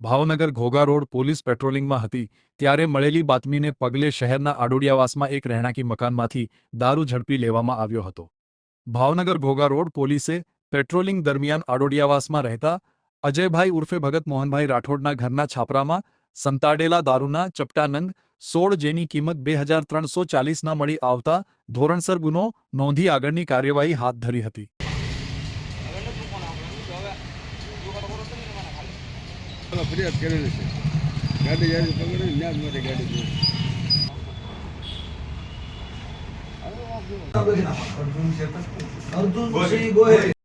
Bhavnagar Ghogha road police પેટ્રોલિંગમાં હતી ત્યારે મળેલી બાતમીને પગલે શહેરના આડોડિયાવાસમાં એક રહેણાંકી મકાનમાંથી દારૂ ઝડપી લેવામાં આવ્યો હતો। ભાવનગર ઘોઘા રોડ પોલીસે પેટ્રોલિંગ દરમિયાન આડોડિયાવાસમાં રહેતા અજયભાઈ ઉર્ફે ભગત મોહનભાઈ રાઠોડના ઘરના છાપરામાં સંતાડેલા દારૂના ચપટા નંગ 16 જેની કિંમત 2340ના મળી આવતા ધોરણસર ગુનો નોંધી આગળની કાર્યવાહી હાથ ધરી હતી। ફરિયાદ કરેલી છે ગાડી જ્યારે પકડી ન્યાજ માટે ગાડી અર્જુન સિંહ ગોહિલ